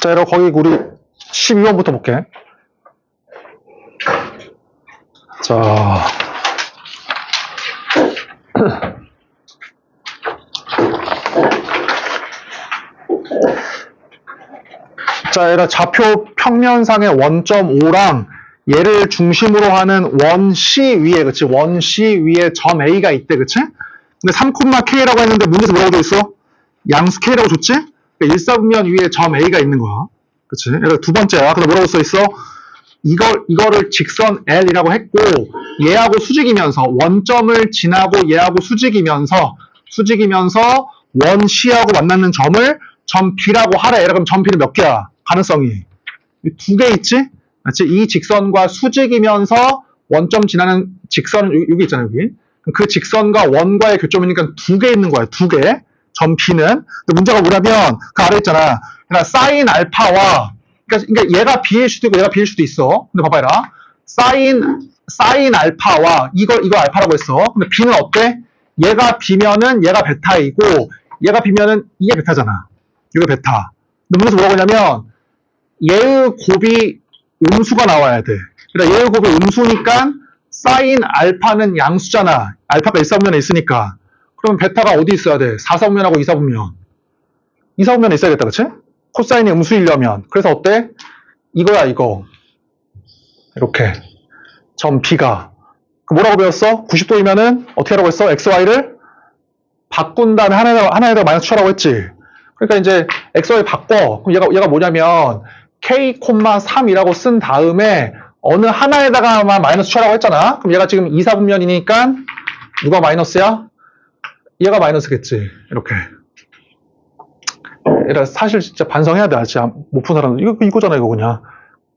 자, 여러분, 거기 우리 12번부터 볼게. 자. 자, 얘가 좌표 평면상의 원점 O랑 얘를 중심으로 하는 원 C 위에, 그치? 원 C 위에 점 A가 있대, 그치? 근데 3,K라고 했는데 문제에서 뭐라고 돼 있어? 양수 K라고 줬지? 그러니까 일사분면 위에 점 A가 있는 거야. 그치? 얘가 두 번째야. 근데 뭐라고 써 있어? 이거를 직선 L이라고 했고, 얘하고 수직이면서, 원점을 지나고 얘하고 수직이면서, 원 C하고 만나는 점을 점 B라고 하래. 그럼 점 B는 몇 개야? 가능성이. 두 개 있지? 그렇지? 이 직선과 수직이면서 원점 지나는 직선은 여기 있잖아, 여기. 그 직선과 원과의 교점이니까 두 개 있는 거야, 두 개. 점 B는. 근데 문제가 뭐냐면, 그 아래 있잖아. 그러니까 사인 알파와, 그러니까 얘가 B일 수도 있고 얘가 B일 수도 있어. 근데 봐봐라. 사인 알파와, 이거 알파라고 했어. 근데 B는 어때? 얘가 B면은 얘가 베타이고, 얘가 B면은 이게 베타잖아. 이거 베타. 근데 문제에서 뭐라고 하냐면, 얘의 곱이 음수가 나와야 돼. 그러니까 얘의 곱이 음수니까 사인 알파는 양수잖아. 알파가 1사분면에 있으니까. 그러면 베타가 어디 있어야 돼? 4사분면하고 2사분면. 2사분면에 있어야겠다, 그치? 코사인이 음수이려면. 그래서 어때? 이거야, 이거. 이렇게. 점 B가. 뭐라고 배웠어? 90도이면은 어떻게 하라고 했어? XY를 바꾼 다음에 하나에다가 마이너스 쳐라고 했지. 그러니까 이제 XY 바꿔. 그럼 얘가 뭐냐면 K,3이라고 쓴 다음에 어느 하나에다가만 마이너스 쳐라고 했잖아. 그럼 얘가 지금 2사분면이니까 누가 마이너스야? 얘가 마이너스겠지. 이렇게. 얘가 사실 진짜 반성해야 돼. 진짜 못 푼 사람들. 이거잖아, 이거 그냥.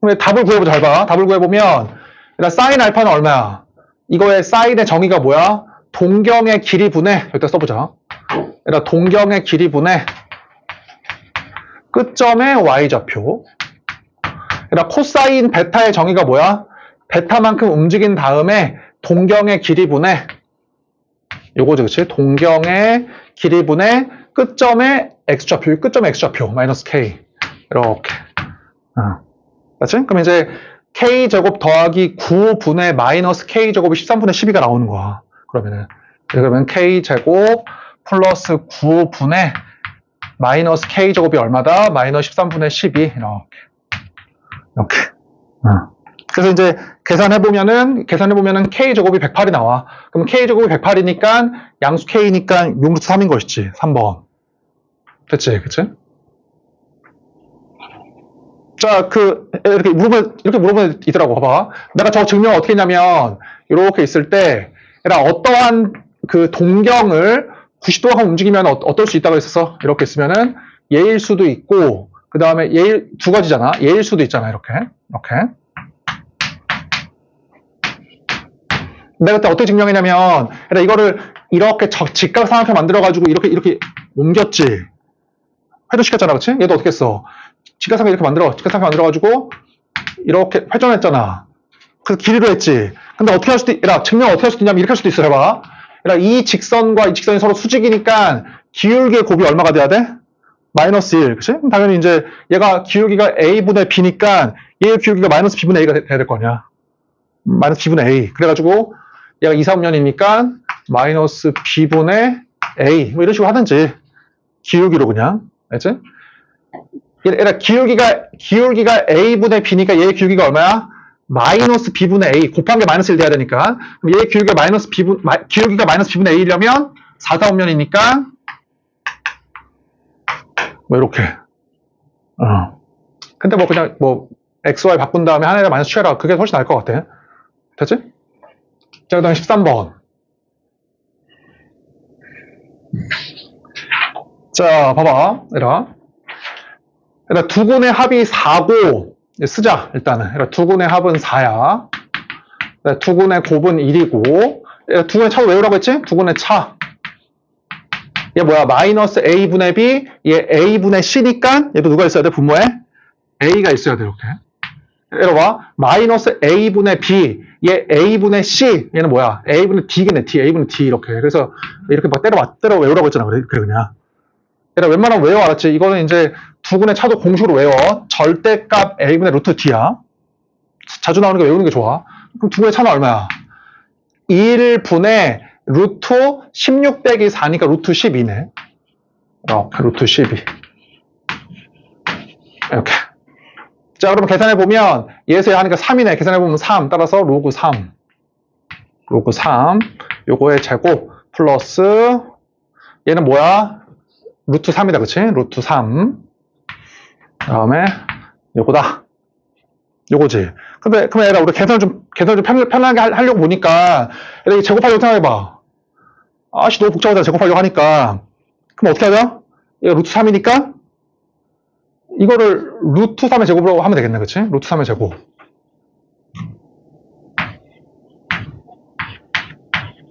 그럼 답을 구해보자. 잘 봐. 답을 구해보면 일단 사인 알파는 얼마야? 이거의 사인의 정의가 뭐야? 동경의 길이 분의, 여기다 써보자. 일단 동경의 길이 분의 끝점의 y좌표. 그러니까 코사인 베타의 정의가 뭐야? 베타만큼 움직인 다음에 동경의 길이분의 요거지, 그치? 동경의 길이분의 끝점의 x좌표, 끝점의 x좌표 마이너스 k 이렇게. 맞지? 그럼 이제 k제곱 더하기 9분의 마이너스 k제곱이 13분의 12가 나오는 거야. 그러면 k제곱 플러스 9분의 마이너스 k제곱이 얼마다? 마이너스 13분의 12 이렇게. 그래서 이제 계산해보면은 k제곱이 108이 나와. 그럼 k제곱이 108이니까 양수 k니까 6루트 3인 것이지. 3번. 됐지? 그치? 자, 이렇게 물어보면 있더라고. 봐봐. 내가 저 증명 어떻게 했냐면, 이렇게 있을 때, 어떠한 그 동경을 90도가 움직이면 어떨 수 있다고 했었어? 이렇게 있으면은, 얘일 수도 있고, 그 다음에 두 가지잖아. 얘일 수도 있잖아. 이렇게. 내가 그때 어떻게 증명했냐면, 이거를 이렇게 직각삼각형 만들어가지고 이렇게 옮겼지. 회전시켰잖아. 그치? 얘도 어떻게 했어? 직각삼각형 만들어가지고 이렇게 회전했잖아. 그래서 길이로 했지. 근데 어떻게 할 수도 증명 어떻게 할 수도 있냐면 이렇게 할 수도 있어. 해봐. 이 직선과 이 직선이 서로 수직이니까 기울기의 곱이 얼마가 돼야 돼? 마이너스 1. 그치? 당연히 이제 얘가 기울기가 A분의 B니까 얘의 기울기가 마이너스 B분의 A가 돼야 될 거 아니야. 마이너스 B분의 A. 그래가지고 얘가 2사분면이니까 마이너스 B분의 A. 뭐 이런 식으로 하든지. 기울기로 그냥. 알지? 얘가 기울기가 A분의 B니까 얘의 기울기가 얼마야? 마이너스 B분의 A. 곱한 게 마이너스 1 돼야 되니까. 그럼 얘의 기울기가 마이너스 B분의 A이려면 4사분면이니까 뭐 이렇게. 근데 뭐 그냥 XY 바꾼 다음에 하나에다 마이너스 취해라. 그게 훨씬 나을 것 같아. 됐지? 자, 그 다음에 13번. 자, 봐봐. 두 군의 합이 4고, 쓰자, 일단은. 두 군의 합은 4야. 두 군의 곱은 1이고, 두 군의 차도 외우라고 했지? 두 군의 차. 얘 뭐야? 마이너스 A분의 B, 얘 A분의 C니까, 얘도 누가 있어야 돼? 분모에? A가 있어야 돼, 이렇게. 봐. 마이너스 A분의 B, 얘 A분의 C, 얘는 뭐야? A분의 D겠네, D, A분의 D, 이렇게. 그래서, 이렇게 막 때려 외우라고 했잖아. 그래, 그냥. 웬만하면 외워 알았지? 이거는 이제 두근의 차도 공식으로 외워. 절대값 a분의 루트 d야. 자주 나오는 게 외우는 게 좋아. 그럼 두근의 차는 얼마야? 1분의 루트 16 빼기 4니까 루트 12네. 이렇게 루트 12. 이렇게. 자, 그러면 계산해보면 예수에 하니까 3이네. 계산해보면 3. 따라서 로그 3. 로그 3. 요거의 제곱 플러스 얘는 뭐야? 루트 3이다. 그치? 루트 3. 그 다음에 요거다. 요거지. 근데 그러면 얘들아 우리 계산을 좀 편하게 하려고 보니까 얘들아 제곱하려고 생각해봐. 아씨 너무 복잡하다. 제곱하려고 하니까 그럼 어떻게 하자? 얘가 루트 3이니까 이거를 루트 3의 제곱으로 하면 되겠네. 그치? 루트 3의 제곱.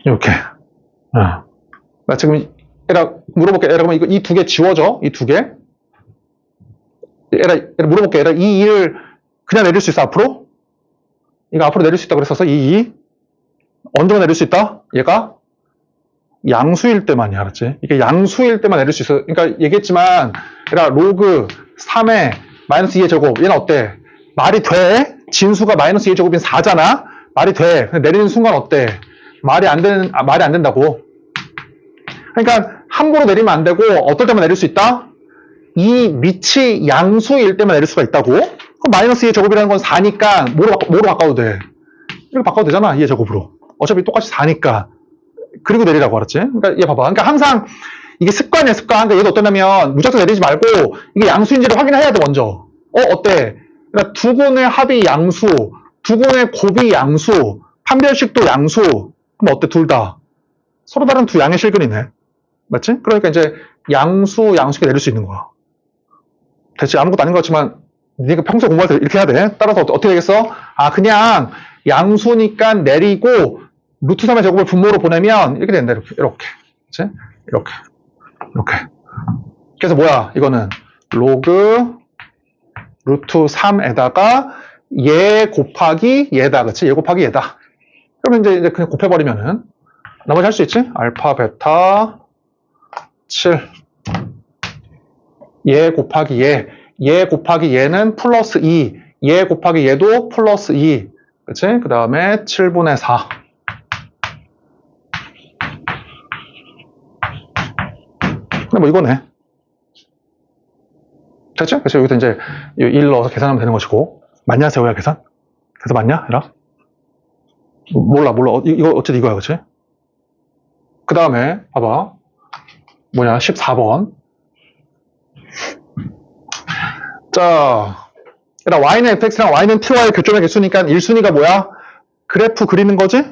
이렇게. 나 지금 얘라 물어볼게. 얘라 그러면 이 두 개 지워져? 이 두 개? 얘라 물어볼게. 얘라 이 2를 그냥 내릴 수 있어? 앞으로? 이거 앞으로 내릴 수 있다 그랬었어? 이 2? 언제가 내릴 수 있다? 얘가? 양수일 때만이야. 알았지? 이게 양수일 때만 내릴 수 있어. 그러니까 얘기했지만 얘라 로그 3의 마이너스 2의 제곱. 얘는 어때? 말이 돼? 진수가 마이너스 2의 제곱인 4잖아? 말이 돼. 근데 내리는 순간 어때? 말이 안 된다고. 그러니까 함부로 내리면 안 되고 어떨 때만 내릴 수 있다? 이 밑이 양수일 때만 내릴 수가 있다고? 그럼 마이너스 2의 제곱이라는 건 4니까 뭐로 바꿔도 돼? 이거 바꿔도 되잖아. 2의 제곱으로. 어차피 똑같이 4니까. 그리고 내리라고 알았지? 그러니까 얘 봐봐. 그러니까 항상 이게 습관이야, 습관. 그러니까 얘도 어떠냐면 무작정 내리지 말고 이게 양수인지를 확인해야 돼, 먼저. 어때? 그러니까 두근의 합이 양수, 두근의 곱이 양수, 판별식도 양수. 그럼 어때? 둘 다. 서로 다른 두 양의 실근이네. 맞지? 그러니까 이제 양수게 내릴 수 있는 거야. 대체 아무것도 아닌 것 같지만 네가 평소에 공부할 때 이렇게 해야 돼. 따라서 어떻게 되겠어? 아, 그냥 양수니까 내리고 루트 3의 제곱을 분모로 보내면 이렇게 된다. 이렇게. 그치? 이렇게. 그래서 뭐야? 이거는 로그 루트 3에다가 얘 곱하기 얘다. 그치? 얘 곱하기 얘다. 그러면 이제 그냥 곱해버리면은 나머지 할 수 있지? 알파, 베타, 7. 얘 곱하기 얘 곱하기 얘는 플러스 2. 얘 곱하기 얘도 플러스 2. 그치? 그 다음에 7분의 4. 근데 뭐 이거네. 됐죠? 그래서 여기서 이제 1 넣어서 계산하면 되는 것이고. 맞냐, 세호야, 계산? 그래서 맞냐? 해라? 몰라. 이거 어쨌든 이거야, 그치? 그 다음에, 봐봐. 뭐냐, 14번. 자, y는 fx랑 y는 ty의 교점의 개수니까 1순위가 뭐야? 그래프 그리는 거지?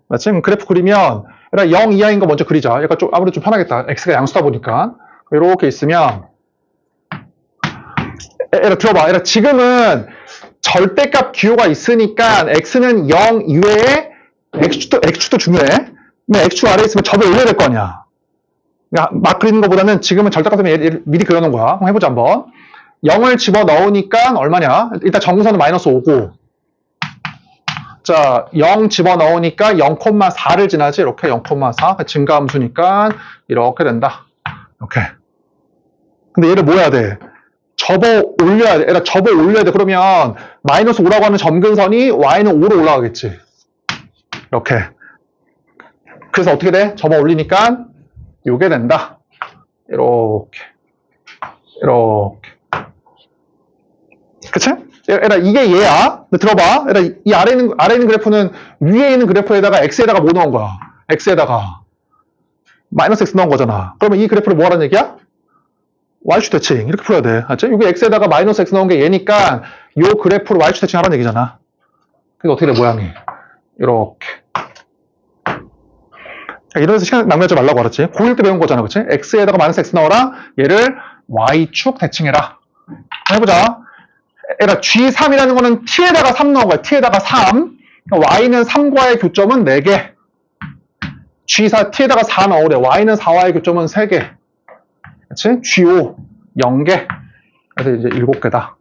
맞지? 그럼 그래프 그리면 0 이하인 거 먼저 그리자. 약간 좀 아무래도 좀 편하겠다. x가 양수다 보니까. 이렇게 있으면 들어봐. 지금은 절대값 기호가 있으니까 x는 0 이외에 x축도 중요해. 근데 x축 아래에 있으면 접을 올려야 될 거 아니야. 그러니까 막 그리는 것보다는 지금은 절대값을 얘를 미리 그려놓은 거야. 한번 해보자 한번. 0을 집어넣으니까 얼마냐? 일단 정근선은 마이너스 5고 자, 0 집어넣으니까 0,4를 지나지. 이렇게 0,4 증가함수니까 이렇게 된다. 이렇게. 근데 얘를 뭐 해야 돼? 접어 올려야 돼. 접어 올려야 돼. 그러면 마이너스 5라고 하는 점근선이 y는 5로 올라가겠지. 이렇게. 그래서 어떻게 돼? 접어 올리니까 요게 된다. 이렇게. 그치? 이게 얘야. 근데 들어봐. 이 아래 있는 그래프는 위에 있는 그래프에다가 x에다가 뭐 넣은 거야? x에다가 마이너스 x 넣은 거잖아. 그러면 이 그래프를 뭐 하라는 얘기야? y축 대칭. 이렇게 풀어야 돼. 맞지? 여기 x에다가 마이너스 x 넣은 게 얘니까 요 그래프를 y축 대칭 하라는 얘기잖아. 그래서 어떻게 돼, 모양이? 이렇게. 이러면서 시간 낭비하지 말라고 알았지? 고1 때 배운 거잖아. 그치? x에다가 마이너스 x 넣어라. 얘를 y축 대칭해라. 해보자. G3이라는 거는 t에다가 3 넣은 거야. t에다가 3. y는 3과의 교점은 4개. G4 t에다가 4 넣으래. y는 4와의 교점은 3개. 그치? G5 0개. 그래서 이제 7개다.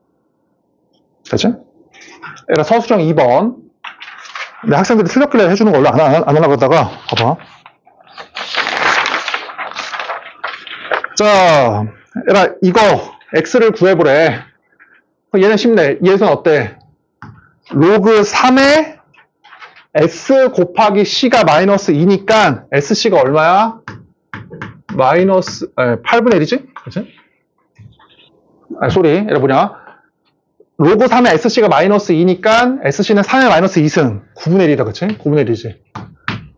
됐지? 서술형 2번. 근데 학생들이 틀렸길래 해주는 걸로 안 하려고 하다가 봐봐. 자, 이거 x를 구해보래. 얘는 쉽네. 얘는 어때? 로그 3의 s 곱하기 c가 마이너스 2니까 sc가 얼마야? 마이너스 8분의 1이지? 그치? 얘가 뭐냐? 로그 3의 sc가 마이너스 2니까 sc는 3의 마이너스 2승 9분의 1이다. 그치? 9분의 1이지.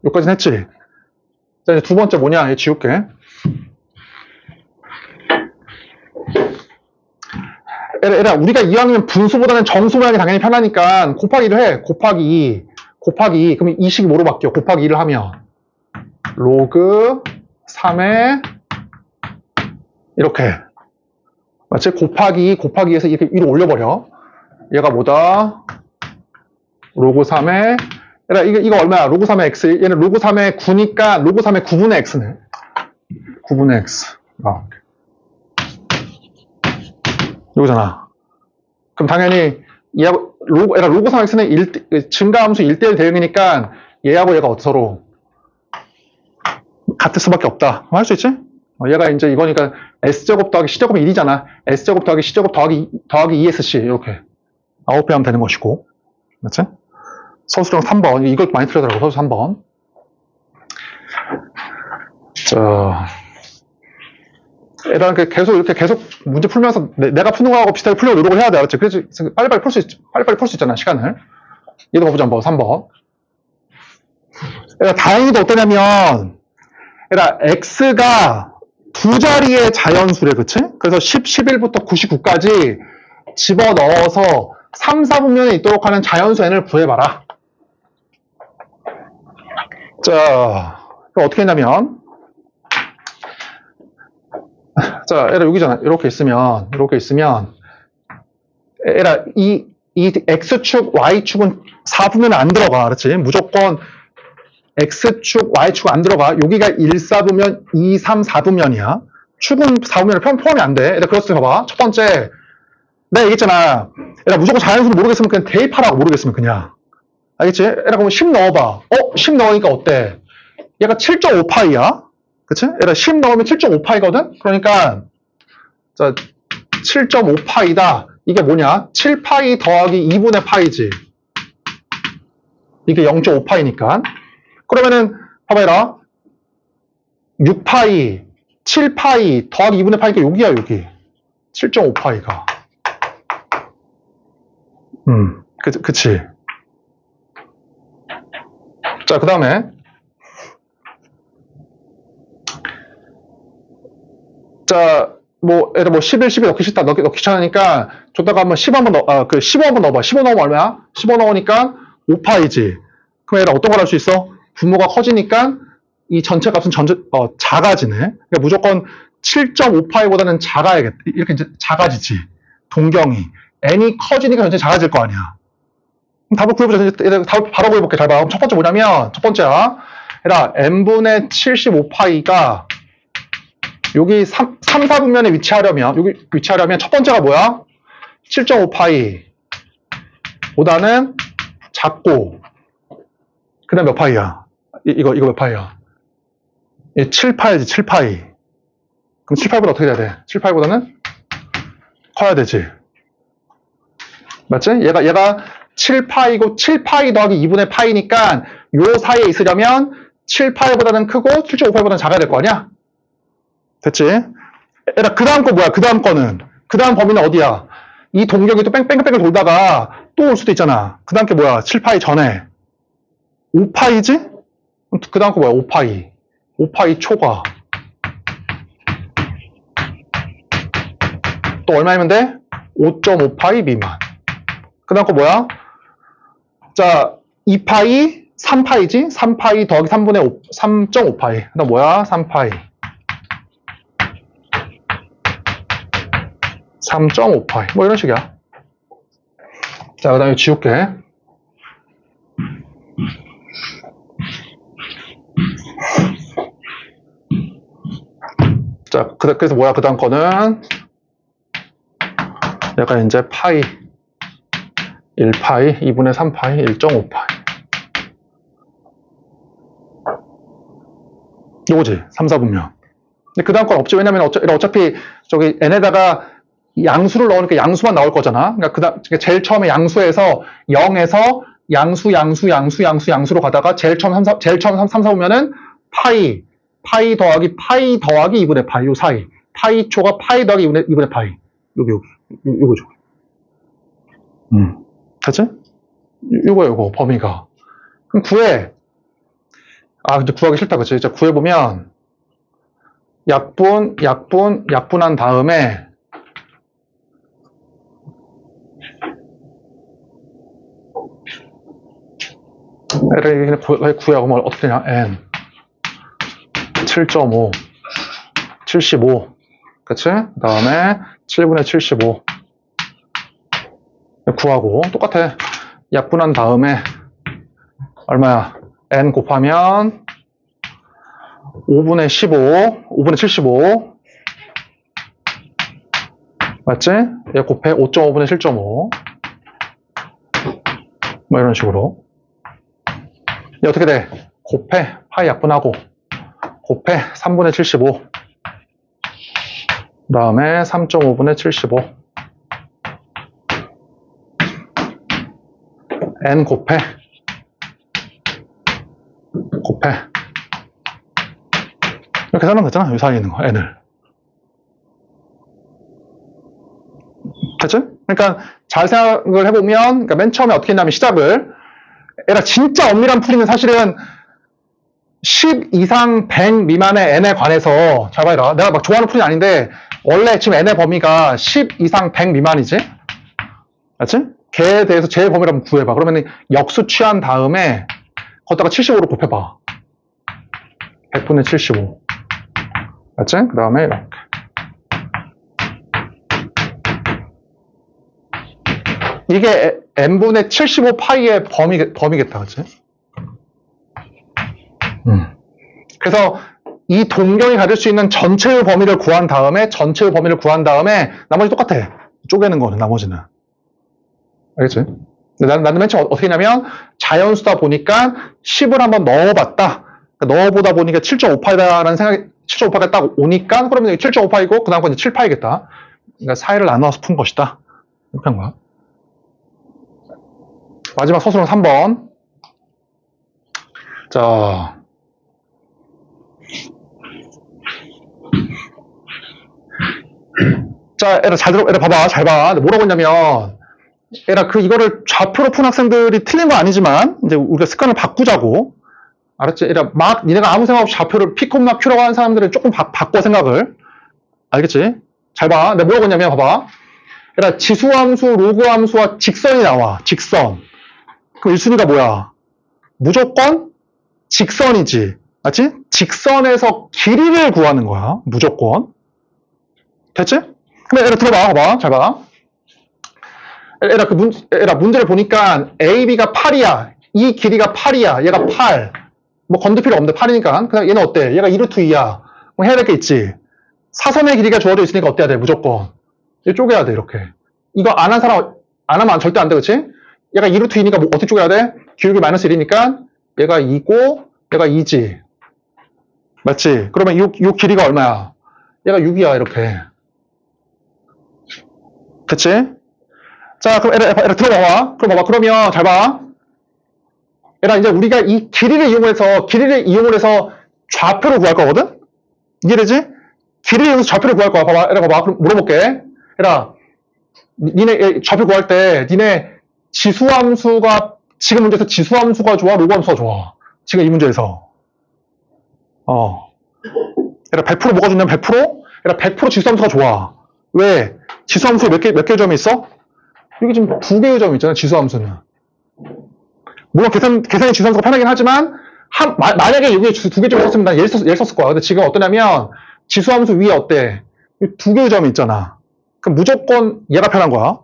여기까지는 했지? 자, 이제 두 번째 뭐냐? 얘 지울게. 얘들아, 우리가 이왕이면 분수보다는 정수 모양이 당연히 편하니까 곱하기 2를 해. 곱하기 2. 그럼 이 식이 뭐로 바뀌어? 곱하기 2를 하면 로그 3의 이렇게 맞지? 곱하기 2에서 이렇게 위로 올려버려. 얘가 뭐다? 로그 3의 얘들아, 이거 얼마야? 로그 3의 x. 얘는 로그 3의 9니까 로그 3의 9분의 x네. 9분의 x. 이거잖아. 그럼 당연히 얘하고 로그 3x는 증가함수 1대1 대응이니까 얘하고 얘가 서로 같을 수밖에 없다. 할 수 있지? 얘가 이제 이거니까 s제곱 더하기 c제곱은 1이잖아. s제곱 더하기 c제곱 더하기 2sc 이렇게 아웃배하면 되는 것이고. 맞지? 서술형 3번. 이걸 많이 틀리더라고. 서술 3번. 자, 일단 계속 문제 풀면서 내가 푸는 거하고 비슷하게 풀려고 노력을 해야 돼. 알았지? 그래서 빨리빨리 풀 수 있잖아, 시간을. 얘도 봐보자, 한번 3번. 다행히도 어떠냐면, x가 두 자리의 자연수래, 그치? 그래서 11부터 99까지 집어넣어서 3, 4분면에 있도록 하는 자연수 n을 구해봐라. 자, 그럼 어떻게 했냐면, 자, 여기잖아. 이렇게 있으면, 이 x축, y축은 4분면에 안 들어가. 그렇지? 무조건 x축, y축 안 들어가. 여기가 1, 4분면, 2, 3, 4분면이야. 축은 4분면에 포함이 안 돼. 그래서 봐봐. 첫 번째, 내가 얘기했잖아. 무조건 자연수를 모르겠으면 그냥 대입하라고. 모르겠으면 그냥. 알겠지? 그러면 10 넣어봐. 10 넣으니까 어때? 얘가 7.5파이야. 그치? 10 넣으면 7.5파이거든? 그러니까, 자, 7.5파이다. 이게 뭐냐? 7파이 더하기 2분의 파이지. 이게 0.5파이니까. 그러면은, 봐봐라. 6파이, 7파이 더하기 2분의 파이니까 여기야, 여기. 7.5파이가. 그치. 자, 그 다음에. 자, 11, 12 넣기 싫다. 넣기 귀찮으니까, 줬다가 한번 10 한번 15 한번 넣어봐. 15 넣으면 얼마야? 15 넣으니까 5파이지. 그럼 얘가 어떤 걸 할 수 있어? 분모가 커지니까 이 전체 값은 작아지네. 그러니까 무조건 7.5파이보다는 작아야겠다. 이렇게 이제 작아지지. 동경이. n이 커지니까 전체 작아질 거 아니야. 그럼 답을 구해보자. 답을 바로 구해볼게. 잘 봐. 첫 번째 뭐냐면, 첫 번째야. n분의 75파이가 여기 3, 4분면에 위치하려면 첫 번째가 뭐야? 7.5파이 보다는 작고 그 다음 몇 파이야? 이거 몇 파이야? 7파이지 7파이. 그럼 7파이보다 어떻게 돼야 돼? 7파이보다는 커야 되지. 맞지? 얘가 7파이고 7파이 더하기 2분의 파이니까 요 사이에 있으려면 7파이보다는 크고 7.5파이보다는 작아야 될 거 아니야? 됐지? 그 다음 거 뭐야? 그 다음 거는? 그 다음 범위는 어디야? 이 동경이 또 뺑뺑뺑뺑 돌다가 또 올 수도 있잖아. 그 다음 게 뭐야? 7파이 전에. 5파이지? 그 다음 거 뭐야? 5파이. 5파이 초과. 또 얼마이면 돼? 5.5파이 미만. 그 다음 거 뭐야? 자, 2파이, 3파이지? 3파이 더하기 3분의 5, 3.5파이. 그 다음 뭐야? 3파이. 3.5파이. 뭐 이런 식이야. 자, 그 다음에 지울게. 자, 그래서 뭐야? 그 다음 거는 약간 이제 파이 1파이, 2분의 3파이, 1.5파이. 요거지. 3, 4분면. 근데 그 다음 건 없지. 왜냐면 어차피 저기 n에다가 양수를 넣으니까 양수만 나올 거잖아. 그러니까 제일 처음에 양수에서 0에서 양수로 가다가 제일 처음 3, 4 보면은 파이 더하기 2분의 파이, 요 사이. 파이 초가 파이 더하기 2분의 파이. 요거죠. 됐지? 요거, 범위가. 그럼 구해. 근데 구하기 싫다, 그치? 자, 구해보면, 약분한 다음에, 얘를 구해보면 어떻게 되냐? n 7.5 75 그치? 그 다음에 7분의 75 구하고 똑같아. 약분한 다음에 얼마야? n 곱하면 5분의 75 맞지? 얘 곱해 5.5분의 7.5 뭐 이런 식으로. 얘 어떻게 돼? 곱해 파이 약분하고 곱해 3분의 75 그 다음에 3.5분의 75 n 곱해 이렇게 사는 거 있잖아. 이 사이에 있는 거 n을. 됐지? 그러니까 잘 생각을 해보면 그러니까 맨 처음에 어떻게 했냐면 시작을 얘가 진짜 엄밀한 풀이는 사실은 10 이상 100 미만의 n에 관해서 잘 봐라. 내가 막 좋아하는 풀이는 아닌데 원래 지금 n의 범위가 10 이상 100 미만이지? 맞지? 걔에 대해서 제일 범위를 한번 구해봐. 그러면 역수 취한 다음에 거기다가 75로 곱해봐. 100분의 75 맞지? 그 다음에 이렇게 이게 n분의 75 파이의 범위겠다. 그치? 그래서 이 동경이 가질 수 있는 전체의 범위를 구한 다음에 나머지 똑같아. 쪼개는 거는 나머지는. 알겠지? 나는 맨 처음 어떻게 했냐면 자연수다 보니까 10을 한번 넣어봤다. 그러니까 넣어보다 보니까 7.5파이다라는 생각이 7.5파이가 딱 오니까 그러면 7.5파이고 그 다음 건 이제 7파이겠다. 그러니까 사이를 나눠서 푼 것이다. 이렇게 한 거야. 마지막 서술은 3번. 자, 얘들아 얘들아 봐봐, 잘 봐. 뭐라고 했냐면, 얘들아 이거를 좌표로 푼 학생들이 틀린 건 아니지만, 이제 우리가 습관을 바꾸자고. 알았지? 얘들아 니네가 아무 생각 없이 좌표를 P, Q라고 하는 사람들은 조금 바꿔 생각을. 알겠지? 잘 봐. 내가 뭐라고 했냐면, 봐봐. 얘들아 지수함수, 로그함수와 직선이 나와. 직선. 그럼 1순위가 뭐야? 무조건 직선이지. 맞지? 직선에서 길이를 구하는 거야. 무조건. 됐지? 근데 얘들아 들어봐. 봐봐. 잘 봐. 얘들아 문제를 보니까 AB가 8이야. 이 길이가 8이야. 얘가 8. 뭐 건들 필요 없는데 8이니까. 그냥 얘는 어때? 얘가 2루트 2야. 뭐 해야 될 게 있지. 사선의 길이가 주어져 있으니까 어때야 돼? 무조건. 얘 쪼개야 돼. 이렇게. 이거 안 한 사람 안 하면 절대 안 돼. 그치? 얘가 2루트 2니까 뭐 어떻게 쪼개야 돼? 기울기 마이너스 1이니까 얘가 2고 얘가 2지. 맞지? 그러면 요 길이가 얼마야? 얘가 6이야. 이렇게. 그치? 자, 그럼 얘들아 들어봐봐. 그러면 잘 봐. 얘들아 이제 우리가 이 길이를 이용을 해서 좌표를 구할 거거든? 이해되지? 길이를 이용해서 좌표를 구할 거야. 봐봐. 얘들아 봐봐. 그럼 물어볼게. 얘들아 니네 좌표 구할 때 니네 지금 문제에서 지수함수가 좋아? 로그함수가 좋아? 지금 이 문제에서. 얘들아 100% 뭐가 좋냐면 100%? 얘들아 100% 지수함수가 좋아. 왜? 지수함수 몇 개의 점이 있어? 여기 지금 2개의 점이 있잖아, 지수함수는. 물론 계산의 지수함수가 편하긴 하지만, 만약에 여기에 2개의 점이 있었으면 난 얘를 썼을 거야. 근데 지금 어떠냐면, 지수함수 위에 어때? 2개의 점이 있잖아. 그럼 무조건 얘가 편한 거야.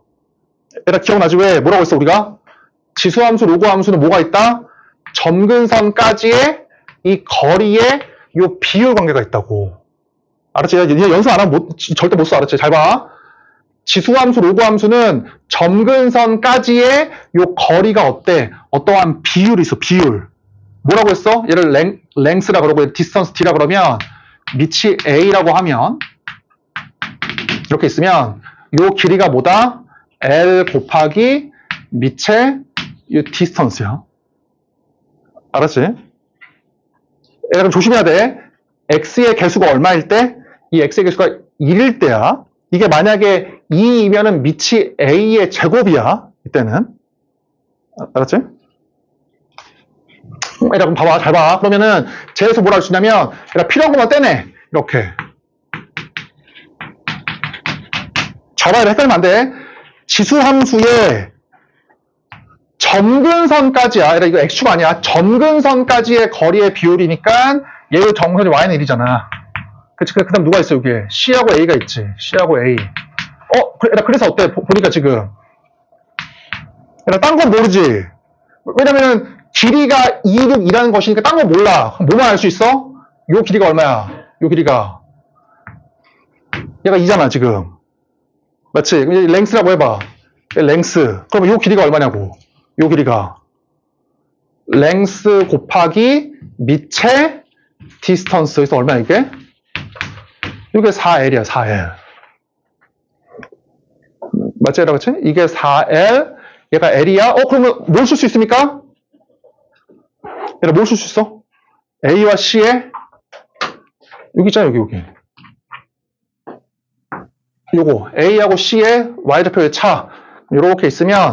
얘들아 기억나지? 왜? 뭐라고 했어, 우리가? 지수함수, 로그함수는 뭐가 있다? 점근선까지의 이 거리에 요 비율 관계가 있다고. 알았지? 얘 연습 안 하면 절대 못 써. 알았지? 잘 봐. 지수함수, 로그함수는 점근선까지의 요 거리가 어때? 어떠한 비율이 있어, 비율. 뭐라고 했어? 얘를 랭스라 그러고 디스턴스 D라 그러면 밑이 A라고 하면 이렇게 있으면 요 길이가 뭐다? L 곱하기 밑에 이 디스턴스야. 알았지? 여러분 조심해야 돼. x의 개수가 얼마일 때? 이 x의 개수가 1일 때야. 이게 만약에 2이면은 밑이 a의 제곱이야. 이때는. 알았지? 여러분 봐봐. 잘 봐. 그러면은 쟤에서 뭐라 할 수 있냐면 필요한 것만 떼내. 이렇게. 잘 봐야 돼. 헷갈리면 안 돼. 지수함수의 점근선까지야. 이거 x축 아니야. 점근선까지의 거리의 비율이니까 얘의 점근선이 y는 1이잖아. 그치? 그 다음 누가 있어, 여기에? C하고 A가 있지. C하고 A. 그래서 어때? 보니까 지금. 딴 건 모르지. 왜냐면은 길이가 262라는 것이니까 딴 건 몰라. 뭐만 알 수 있어? 요 길이가 얼마야? 요 길이가. 얘가 2잖아, 지금. 맞지? 랭스라고 해봐. 랭스. 그럼 요 길이가 얼마냐고. 요 길이가. 랭스 곱하기 밑에 디스턴스. 그래서 얼마야, 이게? 이게 4L이야, 4L. 맞지? 그렇지? 이게 4L, 얘가 L이야? 그러면 뭘 쓸 수 있습니까? 얘가 뭘 쓸 수 있어? A와 C에, 여기 있잖아, 여기. 요거, A하고 C의 Y좌표의 차. 요렇게 있으면,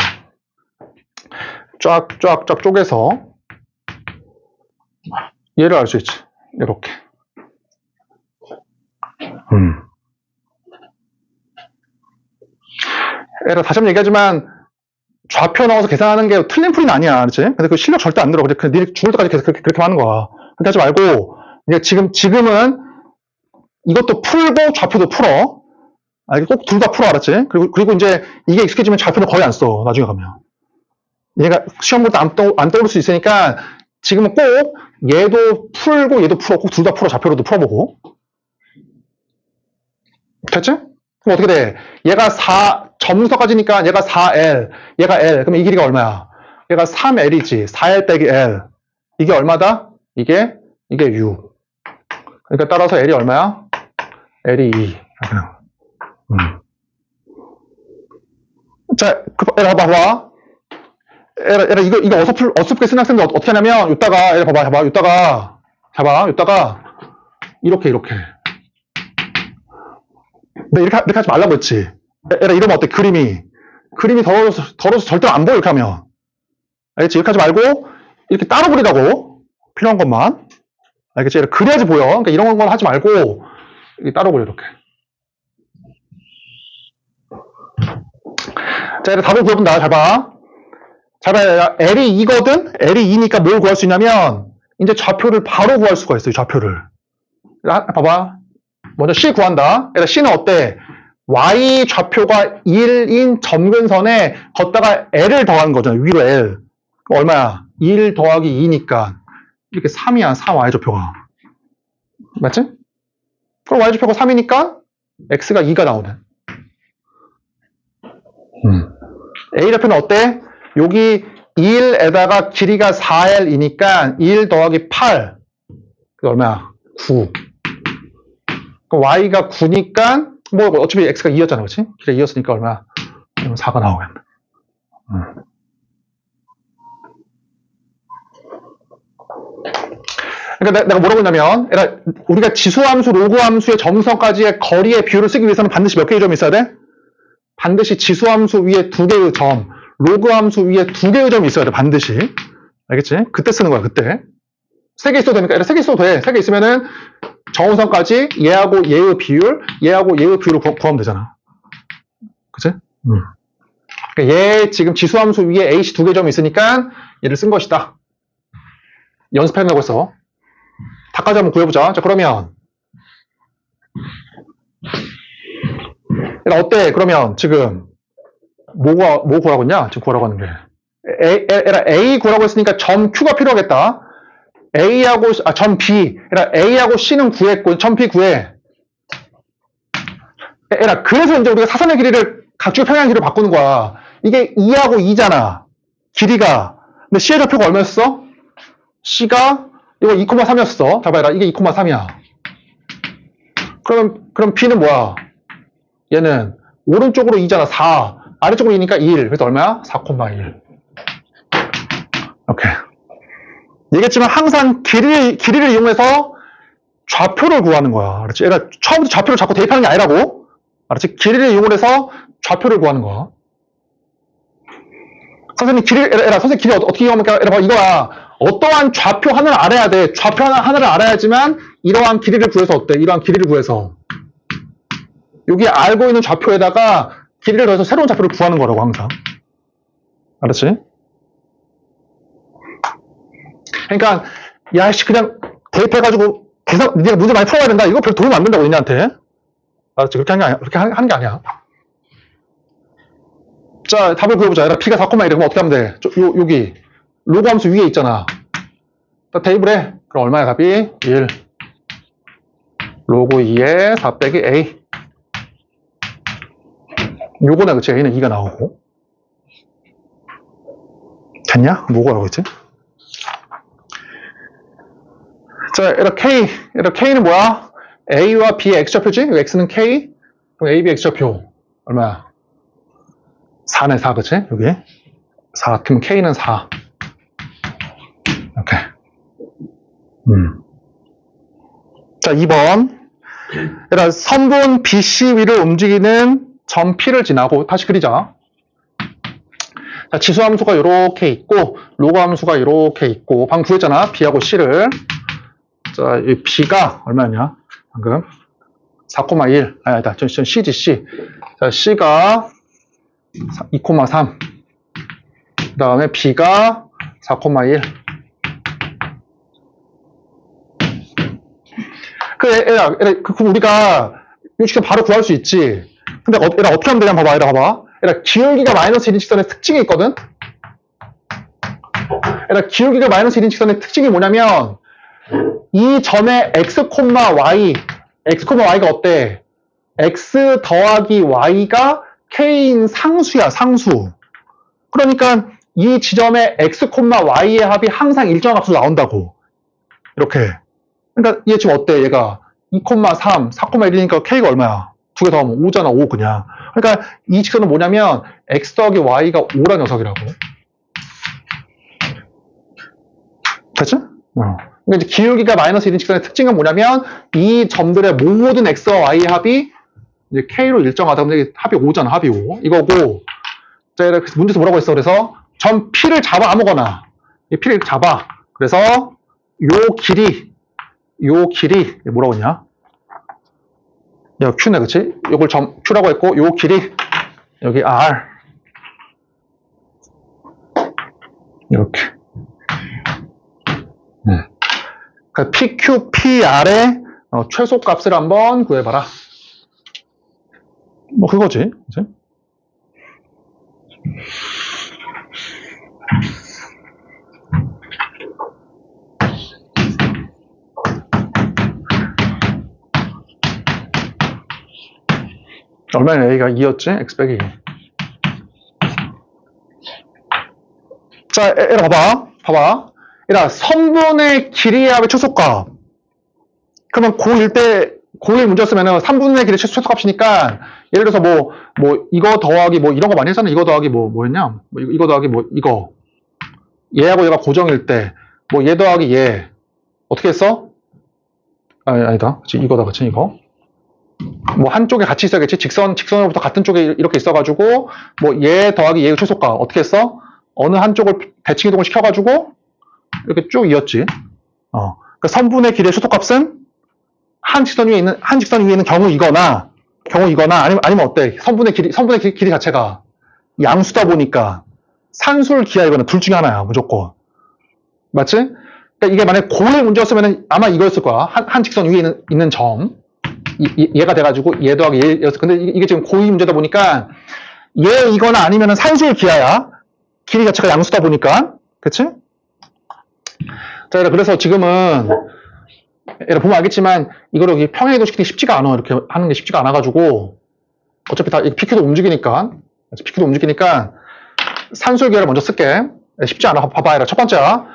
쫙 쪼개서, 얘를 알 수 있지. 요렇게. 다시 한번 얘기하지만 좌표 넣어서 계산하는 게 틀린 풀이는 아니야, 그렇지? 근데 그 실력 절대 안 들어. 근데 니 죽을 때까지 계속 그렇게 하는 거야. 그렇게 하지 말고 이제 지금은 이것도 풀고 좌표도 풀어. 꼭 둘 다 풀어, 알았지? 그리고 이제 이게 익숙해지면 좌표는 거의 안 써. 나중에 가면 얘가 시험 볼 때 안 떠오를 수 있으니까 지금은 꼭 얘도 풀고 얘도 풀어. 꼭 둘 다 풀어. 좌표로도 풀어보고. 됐지? 그럼 어떻게 돼? 얘가 점수까지니까 얘가 4L, 얘가 L. 그럼 이 길이가 얼마야? 얘가 3L이지. 4L 빼기 L. 이게 얼마다? 이게 6. 그러니까 따라서 L이 얼마야? L이 2. 자, 얘라 봐봐. 얘라 이거 어설프게 쓴 학생들 어떻게 하냐면, 이따가, 얘라 봐봐. 이따가, 이렇게. 근데 이렇게 하지 말라고 했지. 얘라 이러면 어때? 그림이 더러워서 절대로 안 보여, 이렇게 하면. 알겠지? 이렇게 하지 말고, 이렇게 따로 그리라고. 필요한 것만. 알겠지? 얘라 그려야지 보여. 그러니까 이런 건 하지 말고, 이렇게 따로 그려, 이렇게. 자, 얘라 답을 구해본다. 잘 봐. L이 2거든? L이 2니까 뭘 구할 수 있냐면, 이제 좌표를 바로 구할 수가 있어요, 좌표를. 봐봐. 먼저 C 구한다. 얘라 C는 어때? Y 좌표가 1인 점근선에 걷다가 L을 더하는 거잖아. 위로 L. 그럼 얼마야? 1 더하기 2니까 이렇게 3이야. 3 Y 좌표가. 맞지? 그럼 Y 좌표가 3이니까 X가 2가 나오네. A 좌표는 어때? 여기 1에다가 길이가 4L이니까 1 더하기 8. 그게 얼마야? 9. 그럼 Y가 9니까 뭐 어차피 X가 2였잖아, 그렇지? 길이가 2였으니까 얼마야? 4가 나오겠네. 그러니까 내가 뭐라고 했냐면, 우리가 지수함수, 로그함수의 점선까지의 거리의 비율을 쓰기 위해서는 반드시 몇 개의 점이 있어야 돼? 반드시 지수함수 위에 2개의 점, 로그함수 위에 2개의 점이 있어야 돼, 반드시. 알겠지? 그때 쓰는 거야, 그때. 3개 있어도 되니까, 3개 있어도 돼. 3개 있으면은 정우선까지 얘하고 얘의 비율, 얘하고 얘의 비율을 구하면 되잖아. 그치? 그러니까 얘 지금 지수함수 위에 A씨 2개 점이 있으니까 얘를 쓴 것이다. 연습해내고 있어. 다까지 한번 구해보자. 자, 그러면 어때? 그러면 지금 뭐 구하라고 했냐? 지금 구하라고 하는 게 A 구하라고 했으니까 점 Q가 필요하겠다. 점 B. A하고 C는 구했고, 점 B 구해. 그래서 이제 우리가 사선의 길이를 각축의 평행 길이를 바꾸는 거야. 이게 2하고 2잖아. 길이가. 근데 C의 좌표가 얼마였어? C가 이거 2,3이었어. 자, 봐라. 이게 2,3이야. 그럼 B는 뭐야? 얘는 오른쪽으로 2잖아. 4. 아래쪽으로 2니까 1. 그래서 얼마야? 4,1. 이렇게. 얘기했지만 항상 길이를 이용해서 좌표를 구하는 거야. 알았지? 얘가 처음부터 좌표를 자꾸 대입하는 게 아니라고. 알았지? 길이를 이용해서 좌표를 구하는 거야. 선생님 선생님 길이 어떻게 이용합니까? 봐, 이거야. 어떠한 좌표 하나를 알아야 돼. 좌표 하나를 알아야지만 이러한 길이를 구해서 어때? 이러한 길이를 구해서. 여기 알고 있는 좌표에다가 길이를 더해서 새로운 좌표를 구하는 거라고, 항상. 알았지? 그러니까, 야, 씨, 그냥 대입해가지고, 계산, 네가 문제 많이 풀어야 된다. 이거 별로 도움 안 된다고, 얘네한테. 알았지? 그렇게 하는 게 아니야. 그렇게 하는 게 아니야. 자, 답을 구해보자. 얘들아, B가 4,1. 그럼 어떻게 하면 돼? 여기. 로그 함수 위에 있잖아. 대입을 해. 그럼 얼마야, 답이? 1. 로그 2에 4 빼기 A. 요거네, 그치? A는 2가 나오고. 됐냐? 뭐가 나오고 있지? 자, 이렇게 K는 뭐야? A와 B의 X좌표지? X는 K? 그럼 A, B X좌표. 얼마야? 4네, 4, 그치? 여기. 4. 그럼 K는 4. 이렇게. 자, 2번. 얘들아, 선분 BC 위를 움직이는 점 P를 지나고, 다시 그리자. 자, 지수함수가 이렇게 있고, 로그 함수가 이렇게 있고, 방금 구했잖아. B하고 C를. 자, 이 B가 얼마였냐? 방금. 4,1. 아니다. 전 C지, C. 자, C가 2,3. 그 다음에 B가 4,1. 그럼 우리가 이 직선 바로 구할 수 있지. 근데 얘들아, 어떻게 하면 되냐? 봐봐. 얘들아, 기울기가 마이너스 1인 직선의 특징이 있거든? 얘들아, 기울기가 마이너스 1인 직선의 특징이 뭐냐면, 이 점의 x, y가 어때? x 더하기 y가 k인 상수야, 상수. 그러니까 이 지점의 x, y의 합이 항상 일정한 값으로 나온다고. 이렇게. 그러니까 얘 지금 어때? 얘가 2,3, 4,1이니까 k가 얼마야? 두 개 더하면 5잖아, 5 그냥. 그러니까 이 직선은 뭐냐면 x 더하기 y가 5란 녀석이라고. 됐지? 그러니까 이제 기울기가 마이너스 1인 직선의 특징은 뭐냐면 이 점들의 모든 x와 y의 합이 이제 k로 일정하다. 근데 합이 5잖아. 합이 5. 이거고. 자, 문제에서 뭐라고 했어? 그래서 점 P를 잡아, 아무거나. 이 P를 잡아. 그래서 요 길이 뭐라고 했냐? 야, Q네, 그치? 요걸 점 Q라고 했고, 요 길이 여기 R. 이렇게. 그러니까 PQ, PR의 최소값을 한번 구해봐라. 뭐 그거지. 그치? 얼마나 A가 2였지? X 빼기 2. 자, 얘들아 봐봐. 얘들아, 선분의 길이의 합의 최소값. 그러면 고1 문제였으면 3분의 길이 최소값이니까, 예를 들어서 뭐, 이거 더하기 뭐, 이런 거 많이 했잖아. 이거 더하기 뭐였냐? 이거 더하기 이거. 얘하고 얘가 고정일 때, 뭐, 얘 더하기 얘. 어떻게 했어? 아니다. 그치, 이거다, 그치, 이거. 뭐, 한쪽에 같이 있어야겠지. 직선으로부터 같은 쪽에 이렇게 있어가지고, 뭐, 얘 더하기 얘의 최소값. 어떻게 했어? 어느 한쪽을 대칭이동을 시켜가지고, 이렇게 쭉 이었지. 그러니까 선분의 길이의 최소값은 한 직선 위에 있는 경우이거나 아니면 어때? 선분의 길이 자체가 양수다 보니까 산술 기하이거나 둘 중에 하나야, 무조건. 맞지? 그러니까 이게 만약에 고의 문제였으면 아마 이거였을 거야. 한 직선 위에 있는 점. 얘가 돼가지고 얘 더하기 얘였어. 근데 이게 지금 고2 문제다 보니까 얘이거나 아니면은 산술 기하야. 길이 자체가 양수다 보니까. 그치? 자, 그래서 지금은 보면 알겠지만 이거를 여기 평행 이동시키는 게 쉽지가 않아. 이렇게 하는 게 쉽지가 않아가지고 어차피 다 PQ도 움직이니까 산술기하를 먼저 쓸게. 쉽지 않아. 봐봐. 얘라 첫 번째야.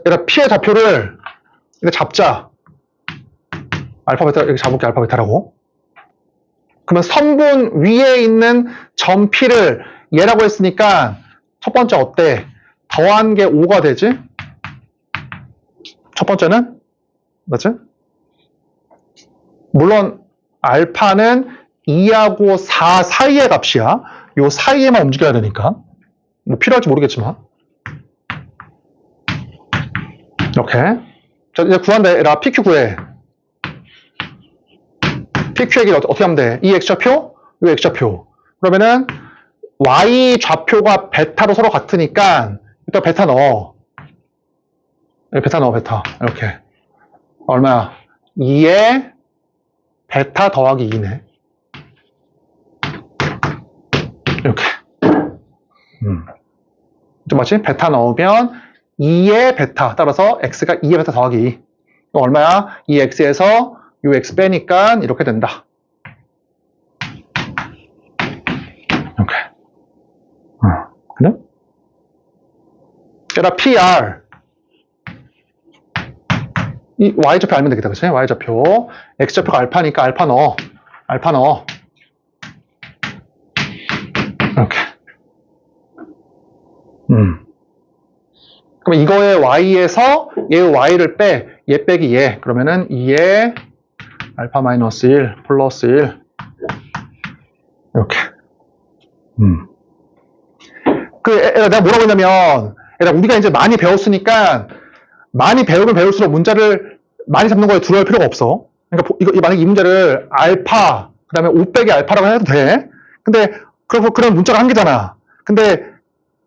얘라 P의 좌표를 이렇게 잡자. 알파 베타 이렇게 잡을게. 알파 베타라고. 그러면 선분 위에 있는 점 P를 얘라고 했으니까 첫 번째 어때? 더한 게 5가 되지? 첫 번째는? 맞지? 물론 알파는 2하고 4 사이의 값이야. 요 사이에만 움직여야 되니까. 뭐 필요할지 모르겠지만. 이렇게. 자, 이제 구한다. 얘라 PQ 구해. PQ의 길 어떻게 하면 돼? 이 X좌표, 요 X좌표. 그러면은 Y 좌표가 베타로 서로 같으니까 일단 베타 넣어. 베타 넣어, 베타. 이렇게. 얼마야? 2에 베타 더하기 2네. 이렇게. 좀 맞지? 베타 넣으면 2의 베타. 따라서 x가 2의 베타 더하기 2. 이거 얼마야? 이 x에서 요 x 빼니까 이렇게 된다. 이렇게. 그래? 얘라 PR. 이 y좌표 알면 되겠다. 그치? y좌표. x좌표가 알파니까 알파 넣어. 알파 넣어. 이렇게. 그럼 이거의 y에서 얘의 y를 빼. 얘 빼기 얘. 그러면은 2의 알파 마이너스 1 플러스 1. 이렇게. 내가 뭐라고 했냐면, 우리가 이제 많이 배웠으니까, 많이 배우면 배울수록 문자를 많이 잡는 거에 두려울 필요가 없어. 그러니까, 만약에 이 문제를 알파, 그 다음에 5 빼기 알파라고 해도 돼. 근데, 그럼 문자가 한 개잖아. 근데,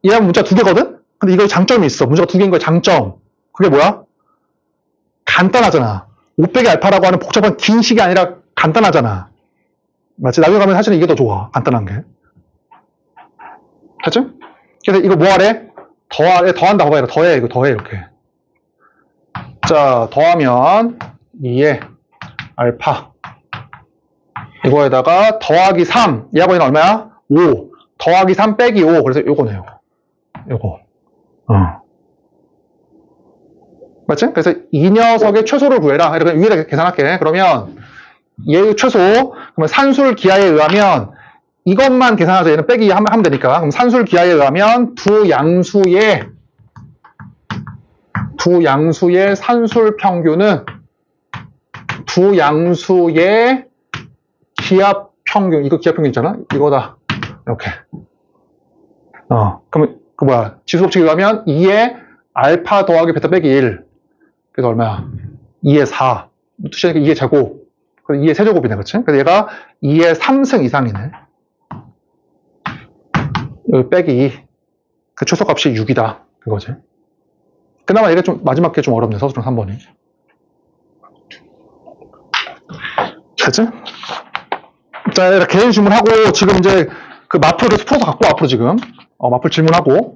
얘는 문자 두 개거든? 근데 이거 장점이 있어. 문제가 두 개인 거야, 장점. 그게 뭐야? 간단하잖아. 5 빼기 알파라고 하는 복잡한 긴 식이 아니라 간단하잖아. 맞지? 나중에 가면 사실은 이게 더 좋아. 간단한 게. 됐지? 그래서 이거 뭐 하래? 더한다. 봐봐. 더해. 이거 더해. 이렇게. 자, 더하면 2의 알파. 이거에다가 더하기 3. 얘하고 얘는 얼마야? 5. 더하기 3 빼기 5. 그래서 요거네요. 요거. 맞지? 그래서 이 녀석의 최소를 구해라. 이렇게 위에다 계산할게. 그러면 얘의 최소. 그러면 산술 기하에 의하면 이것만 계산하자. 얘는 빼기 하면 되니까. 그럼 산술 기하에 의하면 두 양수의 산술 평균은 두 양수의 기하 평균. 이거 기하 평균 있잖아? 이거다. 이렇게. 그러면 지수 법칙에 의하면 2의 알파 더하기 베타 빼기 1. 그래서 얼마야? 2의 4. 뜻이니까 2의 제곱. 그래서 2의 세제곱이네, 그치? 그래서 얘가 2의 3승 이상이네. 여기 빼기 2. 그 최소값이 6이다. 그거지. 그나마 얘가 마지막 게 좀 어렵네, 서술형 3번이. 됐지? 자, 얘가 개인 질문하고, 지금 이제 그 마플을 풀어서 갖고 와, 앞으로 지금. 마플 질문하고.